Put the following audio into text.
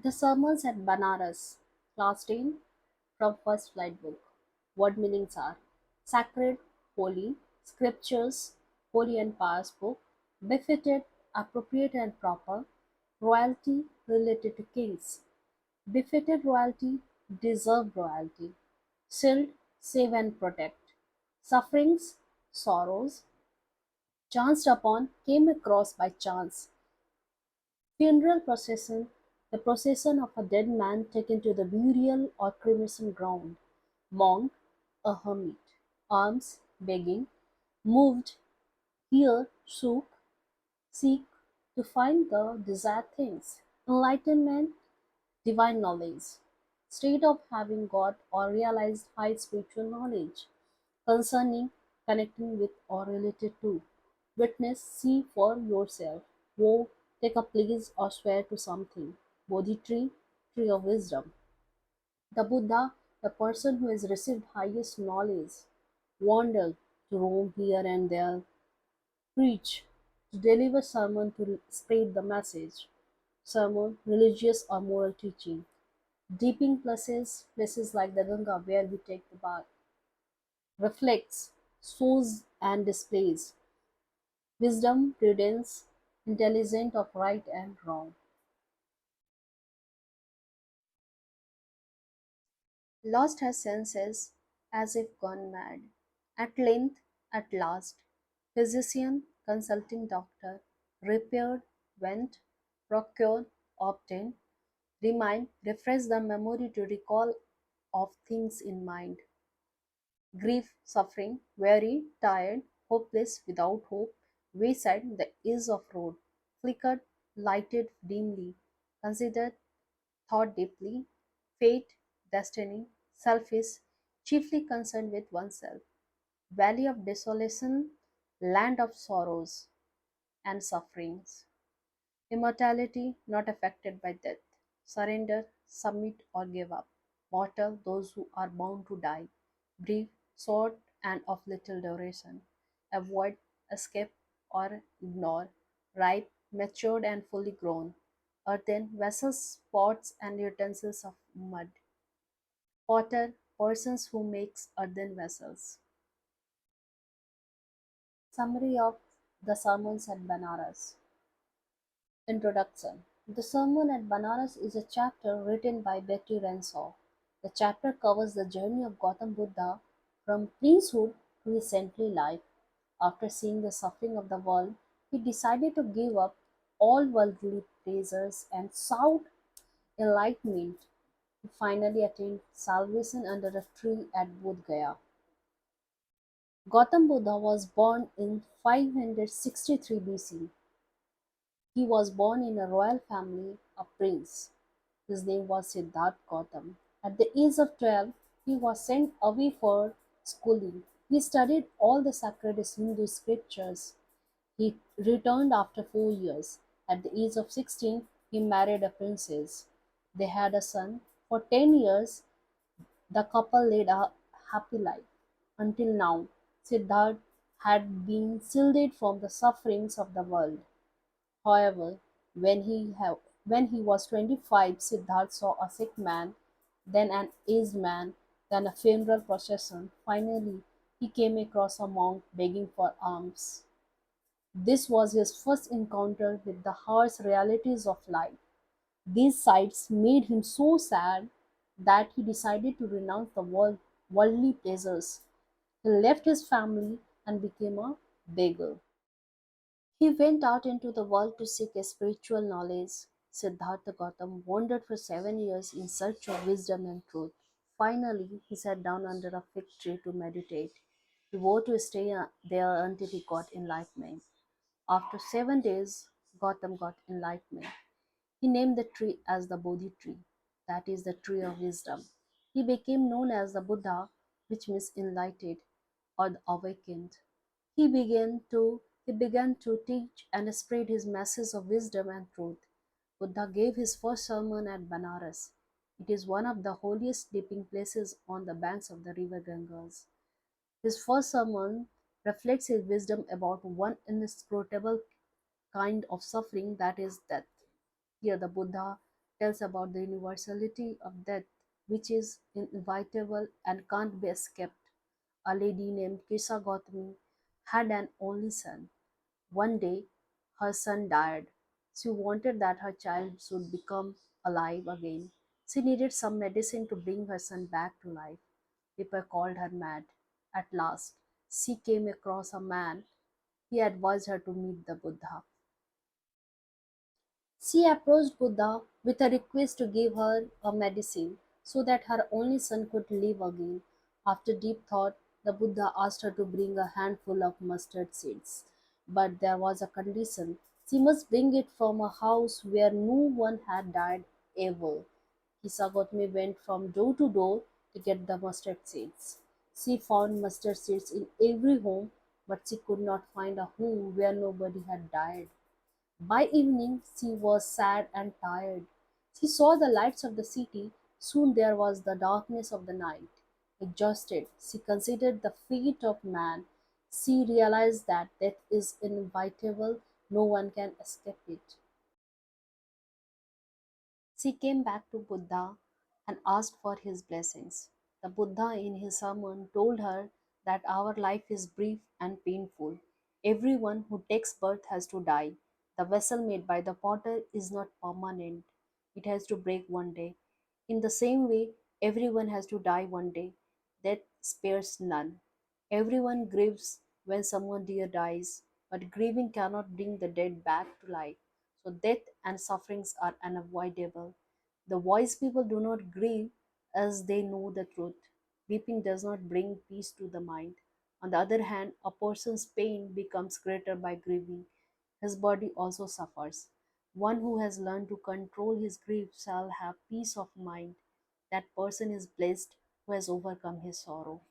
The Sermons at Benares, Class 10, from First Flight Book. Word meanings are sacred, holy, scriptures, holy and pious book, befitted, appropriate and proper, royalty related to kings, befitted royalty, deserved royalty, shield, save and protect, sufferings, sorrows, chanced upon, came across by chance, funeral procession, the procession of a dead man taken to the burial or cremation ground, monk, a hermit, alms, begging, moved, here, shook, seek, to find the desired things, enlightenment, divine knowledge, state of having got or realized high spiritual knowledge, concerning, connecting with or related to, witness, see for yourself, vow, take a please or swear to something, Bodhi tree, tree of wisdom. The Buddha, the person who has received highest knowledge, wandered to roam here and there, preach, to deliver sermon to spread the message, sermon, religious or moral teaching, dipping places, places like the Ganga where we take the bath, reflects, shows and displays, wisdom, prudence, intelligent of right and wrong. Lost her senses, as if gone mad. At length, at last, physician, consulting doctor, repaired, went, procured, obtained, remind, refresh the memory to recall of things in mind. Grief, suffering, weary, tired, hopeless, without hope, wayside, the ease of road, flickered, lighted dimly, considered, thought deeply, fate, destiny, selfish, chiefly concerned with oneself, valley of desolation, land of sorrows and sufferings, immortality not affected by death, surrender, submit or give up, mortal those who are bound to die, brief, short and of little duration, avoid, escape or ignore, ripe, matured and fully grown, earthen vessels, pots and utensils of mud, potter, persons who makes earthen vessels. Summary of the Sermons at Benares. Introduction. The Sermon at Benares is a chapter written by Betty Renshaw. The chapter covers the journey of Gautam Buddha from princehood to his saintly life. After seeing the suffering of the world, he decided to give up all worldly pleasures and sought enlightenment. He finally attained salvation under a tree at Bodh Gaya. Gautam Buddha was born in 563 BC. He was born in a royal family, a prince. His name was Siddhartha Gautam. At the age of 12, he was sent away for schooling. He studied all the sacred Hindu scriptures. He returned after 4 years. At the age of 16, he married a princess. They had a son. For 10 years, the couple led a happy life. Until now, Siddhartha had been shielded from the sufferings of the world. However, when he was 25, Siddhartha saw a sick man, then an aged man, then a funeral procession. Finally, he came across a monk begging for alms. This was his first encounter with the harsh realities of life. These sights made him so sad that he decided to renounce the worldly pleasures. He left his family and became a beggar. He went out into the world to seek a spiritual knowledge. Siddhartha Gautam wandered for 7 years in search of wisdom and truth. Finally, he sat down under a fig tree to meditate. He vowed to stay there until he got enlightenment. After 7 days, Gautam got enlightenment. He named the tree as the Bodhi tree, that is, the tree of wisdom. He became known as the Buddha, which means enlightened or the awakened. He began to teach and spread his message of wisdom and truth. Buddha gave his first sermon at Benares. It is one of the holiest dipping places on the banks of the river Ganges. His first sermon reflects his wisdom about one inscrutable kind of suffering, that is death. Here the Buddha tells about the universality of death, which is inevitable and can't be escaped. A lady named Kisa Gautami had an only son. One day, her son died. She wanted that her child should become alive again. She needed some medicine to bring her son back to life. People called her mad. At last, she came across a man. He advised her to meet the Buddha. She approached Buddha with a request to give her a medicine so that her only son could live again. After deep thought, the Buddha asked her to bring a handful of mustard seeds. But there was a condition. She must bring it from a house where no one had died ever. Hisagotmi went from door to door to get the mustard seeds. She found mustard seeds in every home, but she could not find a home where nobody had died. By evening she was sad and tired. She saw the lights of the city. Soon there was the darkness of the night. Exhausted, she considered the fate of man. She realized that death is inevitable, no one can escape it. She came back to Buddha and asked for his blessings. The Buddha, in his sermon, told her that our life is brief and painful. Everyone who takes birth has to die. The vessel made by the potter is not permanent, it has to break one day. In the same way, everyone has to die one day. Death spares none. Everyone grieves when someone dear dies, but grieving cannot bring the dead back to life. So death and sufferings are unavoidable. The wise people do not grieve as they know the truth. Weeping does not bring peace to the mind. On the other hand, a person's pain becomes greater by grieving. His body also suffers. One who has learned to control his grief shall have peace of mind. That person is blessed who has overcome his sorrow.